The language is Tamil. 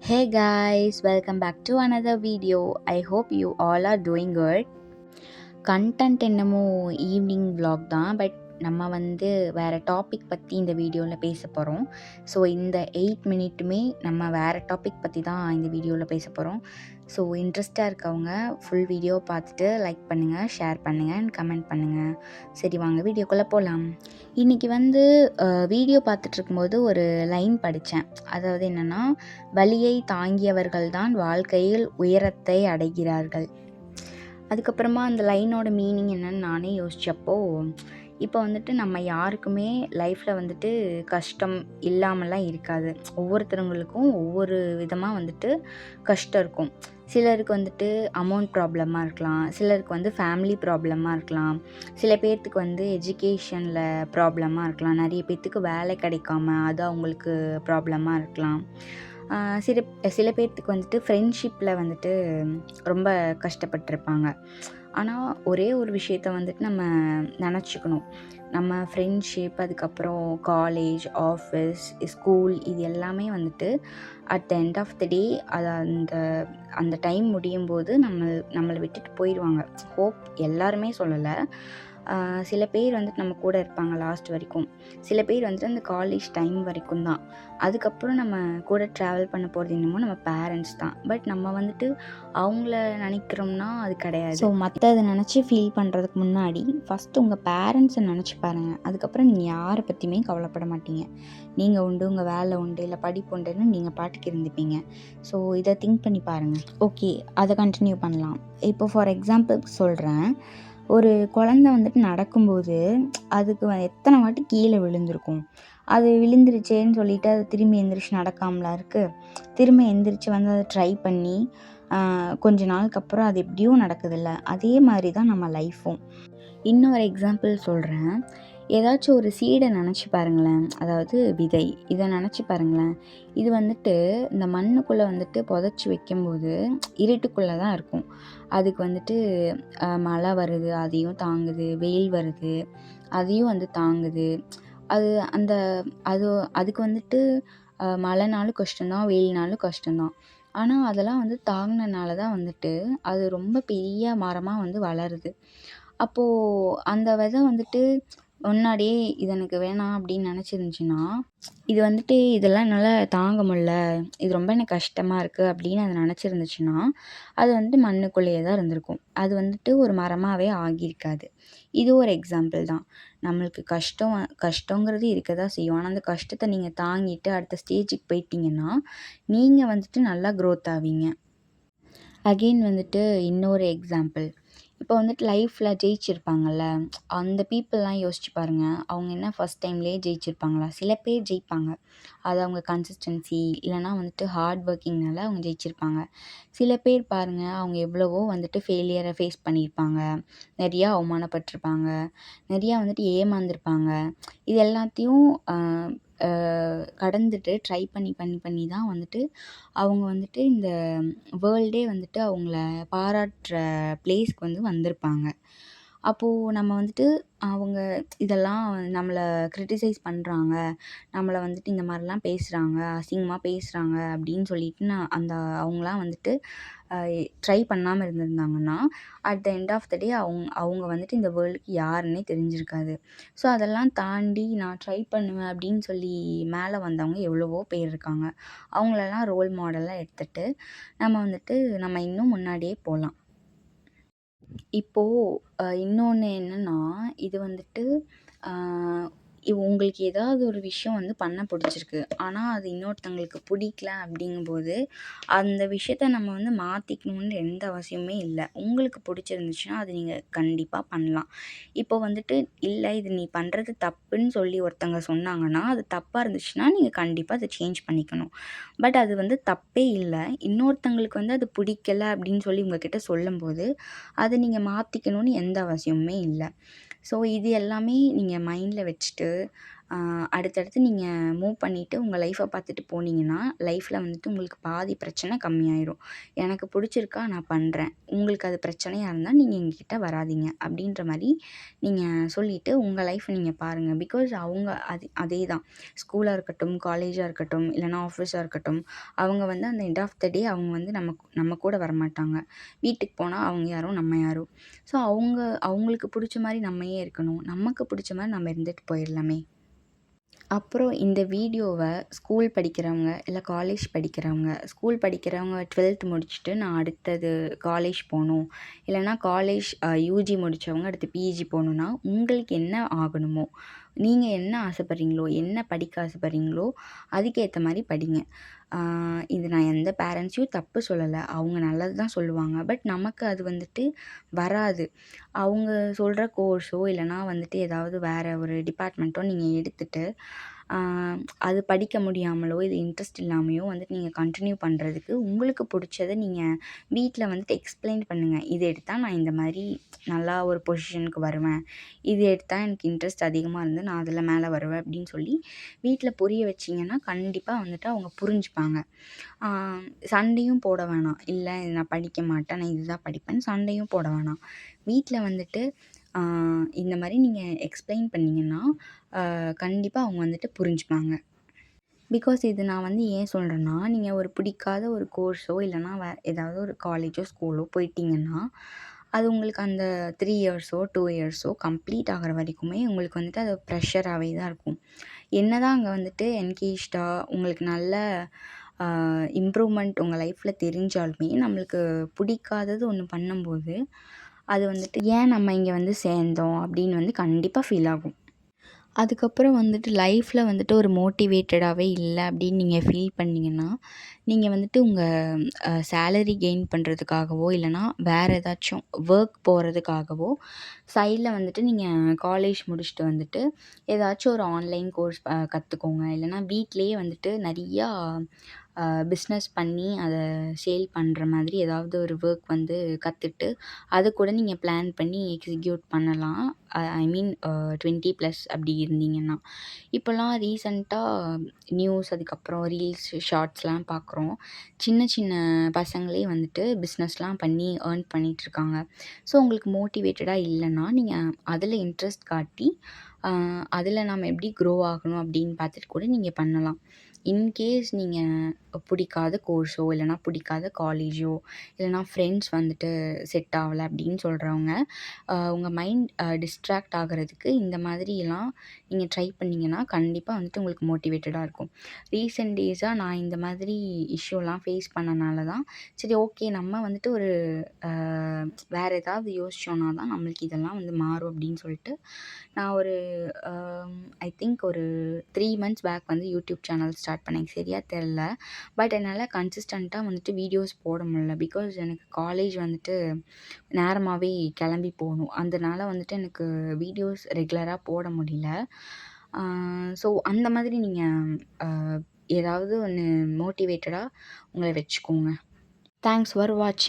Hey guys, welcome back to another video. I hope you all are doing good. Content என்னமோ ஈவினிங் vlog தான். பட் நம்ம வேறு டாபிக் பற்றி இந்த வீடியோவில் பேச போகிறோம். ஸோ இந்த 8 மினிட்டுமே நம்ம வேறு டாபிக் பற்றி தான் இந்த வீடியோவில் பேச போகிறோம். ஸோ இன்ட்ரெஸ்ட்டாக இருக்கவங்க ஃபுல் வீடியோ பார்த்துட்டு லைக் பண்ணுங்கள், ஷேர் பண்ணுங்கள் அண்ட் கமெண்ட் பண்ணுங்கள். சரி வாங்க வீடியோக்குள்ளே போகலாம். இன்றைக்கி வீடியோ பார்த்துட்ருக்கும்போது ஒரு லைன் படித்தேன். அதாவது என்னென்னா, வலியை தாங்கியவர்கள் தான் வாழ்க்கையில் உயரத்தை அடைகிறார்கள். அதுக்கப்புறமா அந்த லைனோட மீனிங் என்னன்னு நானே யோசித்தப்போ, இப்போ நம்ம யாருக்குமே லைஃப்பில் கஷ்டம் இல்லாமலாம் இருக்காது. ஒவ்வொருத்தவங்களுக்கும் ஒவ்வொரு விதமாக கஷ்டம் இருக்கும். சிலருக்கு அமௌண்ட் ப்ராப்ளமாக இருக்கலாம், சிலருக்கு ஃபேமிலி ப்ராப்ளமாக இருக்கலாம், சில பேர்த்துக்கு எஜுகேஷனில் ப்ராப்ளமாக இருக்கலாம், நிறைய பேர்த்துக்கு வேலை கிடைக்காம அது அவங்களுக்கு ப்ராப்ளமாக இருக்கலாம். சில பேர்த்துக்கு ஃப்ரெண்ட்ஷிப்பில் ரொம்ப கஷ்டப்பட்டிருப்பாங்க. ஆனால் ஒரே ஒரு விஷயத்த நம்ம நினச்சிக்கணும். நம்ம ஃப்ரெண்ட்ஷிப், அதுக்கப்புறம் காலேஜ், ஆஃபீஸ், ஸ்கூல் இது எல்லாமே at the end of the day அது அந்த டைம் முடியும் போது நம்மளை விட்டுட்டு போயிடுவாங்க. ஹோப் எல்லாருமே சொல்லலை. சில பேர் நம்ம கூட இருப்பாங்க லாஸ்ட் வரைக்கும். சில பேர் அந்த காலேஜ் டைம் வரைக்கும் தான். அதுக்கப்புறம் நம்ம கூட ட்ராவல் பண்ண போகிறது என்னமோ நம்ம பேரண்ட்ஸ் தான். பட் நம்ம அவங்கள நினைக்கிறோம்னா அது கிடையாது. ஸோ மற்றதை நினச்சி ஃபீல் பண்ணுறதுக்கு முன்னாடி ஃபஸ்ட்டு உங்கள் பேரண்ட்ஸை நினச்சி பாருங்கள். அதுக்கப்புறம் நீங்கள் யாரை பற்றியுமே கவலைப்பட மாட்டீங்க. நீங்கள் உண்டு, உங்கள் வேலை உண்டு, இல்லை படிப்பு உண்டுன்னு நீங்கள் பாட்டுக்கு இருந்துப்பீங்க. ஸோ இதை திங்க் பண்ணி பாருங்கள். ஓகே, அதை கண்டினியூ பண்ணலாம். இப்போ ஃபார் எக்ஸாம்பிளுக்கு சொல்கிறேன். ஒரு குழந்த நடக்கும்போது அதுக்கு எத்தனை வாட்டி கீழே விழுந்திருக்கும். அது விழுந்துருச்சேன்னு சொல்லிட்டு அது திரும்பி எந்திரிச்சு நடக்காமலா இருக்குது. திரும்ப எந்திரிச்சு அதை ட்ரை பண்ணி கொஞ்ச நாளுக்கு அப்புறம் அது எப்படியோ நடக்குதில்ல. அதே மாதிரி தான் நம்ம லைஃப்பும். இன்னொரு எக்ஸாம்பிள் சொல்கிறேன். ஏதாச்சும் ஒரு சீடை நினச்சி பாருங்களேன். அதாவது விதை, இதை நினச்சி பாருங்களேன். இது இந்த மண்ணுக்குள்ளே புதைச்சி வைக்கும்போது இருட்டுக்குள்ளே தான் இருக்கும். அதுக்கு மழை வருது, அதையும் தாங்குது. வெயில் வருது, அதையும் தாங்குது. அது அந்த அது அதுக்கு மழைனாலும் கஷ்டம்தான், வெயில்னாலும் கஷ்டம்தான். ஆனால் அதெல்லாம் தாங்கினனால தான் அது ரொம்ப பெரிய மரமாக வளருது. அப்போது அந்த விதை முன்னாடியே இது எனக்கு வேணாம் அப்படின்னு நினச்சிருந்துச்சின்னா, இது இதெல்லாம் என்னால் தாங்க முடியல, இது ரொம்ப எனக்கு கஷ்டமாக இருக்குது அப்படின்னு அது நினச்சிருந்துச்சுன்னா, அது மண்ணுக்குள்ளேயே தான் இருந்திருக்கும். அது ஒரு மரமாகவே ஆகியிருக்காது. இது ஒரு எக்ஸாம்பிள் தான். நம்மளுக்கு கஷ்டங்கிறது இருக்க தான் செய்யும். ஆனால் அந்த கஷ்டத்தை நீங்கள் தாங்கிட்டு அடுத்த ஸ்டேஜுக்கு போயிட்டீங்கன்னா, நீங்கள் நல்லா க்ரோத் ஆவீங்க. அகெயின் இன்னொரு எக்ஸாம்பிள். இப்போ லைஃப்பில் ஜெயிச்சிருப்பாங்கள்ல, அந்த பீப்புளெலாம் யோசிச்சு பாருங்கள். அவங்க என்ன ஃபஸ்ட் டைம்லேயே ஜெயிச்சிருப்பாங்களா? சில பேர் ஜெயிப்பாங்க. அது அவங்க கன்சிஸ்டன்சி இல்லைனா ஹார்ட் ஒர்க்கிங்னால அவங்க ஜெயிச்சிருப்பாங்க. சில பேர் பாருங்கள், அவங்க எவ்வளவோ ஃபெயிலியரை ஃபேஸ் பண்ணியிருப்பாங்க, நிறையா அவமானப்பட்டிருப்பாங்க, நிறையா ஏமாந்துருப்பாங்க. இது எல்லாத்தையும் கடந்துட்டு ட்ரை பண்ணி தான் அவங்க இந்த வேர்ல்டே அவங்கள பாராட்டுற பிளேஸ்க்கு வந்திருப்பாங்க. அப்போது நம்ம அவங்க இதெல்லாம் நம்மளை கிரிட்டிசைஸ் பண்ணுறாங்க, நம்மளை இந்த மாதிரிலாம் பேசுகிறாங்க, அசிங்கமாக பேசுகிறாங்க அப்படின்னு சொல்லிட்டு அவங்களாம் ட்ரை பண்ணாமல் இருந்திருந்தாங்கன்னா, at the end of the day அவங்க இந்த வேர்ல்டுக்கு யாருன்னே தெரிஞ்சிருக்காது. ஸோ அதெல்லாம் தாண்டி நான் ட்ரை பண்ணுவேன் அப்படின்னு சொல்லி மேலே வந்தவங்க எவ்வளவோ பேர் இருக்காங்க. அவங்களெல்லாம் ரோல் மாடலாக எடுத்துகிட்டு நம்ம இன்னும் முன்னாடியே போகலாம். இப்போது இன்னொன்று என்னென்னா, இது உங்களுக்கு ஏதாவது ஒரு விஷயம் பண்ண பிடிச்சிருக்கு. ஆனால் அது இன்னொருத்தவங்களுக்கு பிடிக்கல அப்படிங்கும்போது, அந்த விஷயத்த நம்ம மாற்றிக்கணுன்ற எந்த அவசியமுமே இல்லை. உங்களுக்கு பிடிச்சிருந்துச்சுன்னா அது நீங்கள் கண்டிப்பாக பண்ணலாம். இப்போ இல்லை இது நீ பண்ணுறது தப்புன்னு சொல்லி ஒருத்தவங்க சொன்னாங்கன்னா, அது தப்பாக இருந்துச்சுன்னா நீங்கள் கண்டிப்பாக அதை சேஞ்ச் பண்ணிக்கணும். பட் அது தப்பே இல்லை. இன்னொருத்தவங்களுக்கு அது பிடிக்கல அப்படின்னு சொல்லி உங்ககிட்ட சொல்லும்போது, அதை நீங்கள் மாற்றிக்கணும்னு எந்த அவசியமுமே இல்லை. ஸோ இது எல்லாமே நீங்கள் மைண்டில் வச்சுட்டு அடுத்தடுத்து நீங்கள் மூவ் பண்ணிவிட்டு உங்கள் லைஃப்பை பார்த்துட்டு போனீங்கன்னா லைஃப்பில் வந்துட்டு உங்களுக்கு பாதி பிரச்சனை கம்மியாயிரும். எனக்கு பிடிச்சிருக்கா நான் பண்ணுறேன், உங்களுக்கு அது பிரச்சனையாக இருந்தால் நீங்கள் எங்ககிட்ட வராதீங்க அப்படின்ற மாதிரி நீங்கள் சொல்லிவிட்டு உங்கள் லைஃப்பை நீங்கள் பாருங்கள். பிகாஸ் அவங்க அதே தான் ஸ்கூலாக இருக்கட்டும், காலேஜாக இருக்கட்டும், இல்லைனா ஆஃபீஸாக இருக்கட்டும், அவங்க வந்து அந்த எண்ட் ஆஃப் த டே அவங்க வந்து நம்ம கூட வரமாட்டாங்க. வீட்டுக்கு போனால் அவங்க யாரோ நம்ம யாரோ. ஸோ அவங்களுக்கு பிடிச்ச மாதிரி நம்ம ஏன் இருக்கணும், நமக்கு பிடிச்ச மாதிரி நம்ம இருந்துட்டு போயிடலாமே. அப்புறம் இந்த வீடியோவை ஸ்கூல் படிக்கிறவங்க, இல்லை காலேஜ் படிக்கிறவங்க, ஸ்கூல் படிக்கிறவங்க 12th முடிச்சுட்டு நான் அடுத்தது காலேஜ் போகணும், இல்லைனா காலேஜ் யூஜி முடித்தவங்க அடுத்து பிஜி போகணுன்னா உங்களுக்கு என்ன ஆகணுமோ, நீங்கள் என்ன ஆசைப்பட்றீங்களோ, என்ன படிக்க ஆசைப்பட்றீங்களோ அதுக்கேற்ற மாதிரி படிங்க. இது நான் எந்த பேரண்ட்ஸையும் தப்பு சொல்லலை, அவங்க நல்லது தான் சொல்லுவாங்க. பட் நமக்கு அது வந்துட்டு வராது. அவங்க சொல்கிற கோர்ஸோ இல்லைனா வந்துட்டு ஏதாவது வேறு ஒரு டிபார்ட்மெண்ட்டோ நீங்கள் எடுத்துகிட்டு அது படிக்க முடியாமலோ இது இன்ட்ரெஸ்ட் இல்லாமையோ வந்துட்டு நீங்கள் கண்டினியூ பண்ணுறதுக்கு உங்களுக்கு பிடிச்சத நீங்கள் வீட்டில் வந்துட்டு எக்ஸ்பிளைன் பண்ணுங்கள். இது எடுத்தால் நான் இந்த மாதிரி நல்லா ஒரு பொசிஷனுக்கு வருவேன், இது எடுத்தால் எனக்கு இன்ட்ரெஸ்ட் அதிகமாக இருந்து நான் அதில் மேலே வருவேன் அப்படின்னு சொல்லி வீட்டில் புரிய வச்சிங்கன்னா கண்டிப்பாக வந்துட்டு அவங்க புரிஞ்சுப்பாங்க. சண்டையும் போட வேணாம், இல்லை நான் படிக்க மாட்டேன், நான் இதுதான் படிப்பேன்னு சண்டையும் போட வேணாம். வீட்டில் வந்துட்டு இந்த மாதிரி நீங்கள் எக்ஸ்பிளைன் பண்ணிங்கன்னா கண்டிப்பாக அவங்க வந்துட்டு புரிஞ்சுப்பாங்க. பிகாஸ் இது நான் வந்து ஏன் சொல்கிறேன்னா, நீங்கள் ஒரு பிடிக்காத ஒரு கோர்ஸோ இல்லைனா ஏதாவது ஒரு காலேஜோ ஸ்கூலோ போயிட்டீங்கன்னா அது உங்களுக்கு அந்த 3 இயர்ஸோ 2 இயர்ஸோ கம்ப்ளீட் ஆகிற வரைக்குமே உங்களுக்கு வந்துட்டு அது ப்ரெஷராகவே தான் இருக்கும். என்ன தான் அங்கே வந்துட்டு என்கேஜ்டாக உங்களுக்கு நல்ல இம்ப்ரூவ்மெண்ட் உங்கள் லைஃப்பில் தெரிஞ்சாலுமே நம்மளுக்கு பிடிக்காதது ஒன்று பண்ணும்போது அது வந்துட்டு ஏன் நம்ம இங்கே வந்து சேர்ந்தோம் அப்படின்னு வந்து கண்டிப்பாக ஃபீல் ஆகும். அதுக்கப்புறம் வந்துட்டு லைஃப்பில் வந்துட்டு ஒரு மோட்டிவேட்டடாகவே இல்லை அப்படின்னு நீங்கள் ஃபீல் பண்ணிங்கன்னா நீங்கள் வந்துட்டு உங்கள் சேலரி கெயின் பண்ணுறதுக்காகவோ இல்லைனா வேறு ஏதாச்சும் ஒர்க் போகிறதுக்காகவோ சைடில் வந்துட்டு நீங்கள் காலேஜ் முடிச்சுட்டு வந்துட்டு ஏதாச்சும் ஒரு ஆன்லைன் கோர்ஸ் கற்றுக்கோங்க. இல்லைனா வீட்டிலையே வந்துட்டு நிறையா பிஸ்னஸ் பண்ணி அதை சேல் பண்ணுற மாதிரி ஏதாவது ஒரு ஒர்க் வந்து கற்றுட்டு அதை கூட நீங்கள் பிளான் பண்ணி எக்ஸிக்யூட் பண்ணலாம். ஐ மீன் 20+ அப்படி இருந்தீங்கன்னா. இப்போல்லாம் ரீசெண்டாக நியூஸ் அதுக்கப்புறம் ரீல்ஸ் ஷார்ட்ஸ்லாம் பார்க்குறோம். சின்ன சின்ன பசங்களே வந்துட்டு பிஸ்னஸ்லாம் பண்ணி ஏர்ன் பண்ணிகிட்ருக்காங்க. ஸோ உங்களுக்கு மோட்டிவேட்டடாக இல்லைன்னா நீங்கள் அதில் இன்ட்ரெஸ்ட் காட்டி அதில் நம்ம எப்படி க்ரோ ஆகணும் அப்படின்னு பார்த்துட்டு கூட நீங்கள் பண்ணலாம். இன்கேஸ் நீங்கள் பிடிக்காத கோர்ஸோ இல்லைனா பிடிக்காத காலேஜோ இல்லைனா ஃப்ரெண்ட்ஸ் வந்துட்டு செட் ஆகலை அப்படின்னு சொல்கிறவங்க உங்கள் மைண்ட் டிஸ்ட்ராக்ட் ஆகிறதுக்கு இந்த மாதிரிலாம் நீங்கள் ட்ரை பண்ணிங்கன்னா கண்டிப்பாக வந்துட்டு உங்களுக்கு மோட்டிவேட்டடாக இருக்கும். ரீசெண்ட் டேஸாக நான் இந்த மாதிரி இஷ்யூலாம் ஃபேஸ் பண்ணனால தான் சரி ஓகே நம்ம வந்துட்டு ஒரு வேறு ஏதாவது யோசிச்சோன்னா தான் நம்மளுக்கு இதெல்லாம் வந்து மாறும் அப்படின்னு சொல்லிட்டு நான் ஒரு ஐ திங்க் ஒரு 3 months பேக் வந்து யூடியூப் சேனல் ஸ்டார்ட் பண்ணேன். எனக்கு சரியாக தெரில. பட் என்னால் கன்சிஸ்டண்ட்டாக வந்துட்டு வீடியோஸ் போட முடியல. பிகாஸ் எனக்கு காலேஜ் வந்துட்டு நேரமாகவே கிளம்பி போகணும். அதனால வந்துட்டு எனக்கு வீடியோஸ் ரெகுலராக போட முடியல. ஸோ அந்த மாதிரி நீங்கள் ஏதாவது ஒன்று மோட்டிவேட்டடாக உங்களை வச்சுக்கோங்க. தேங்க்ஸ் ஃபார் வாட்சிங்.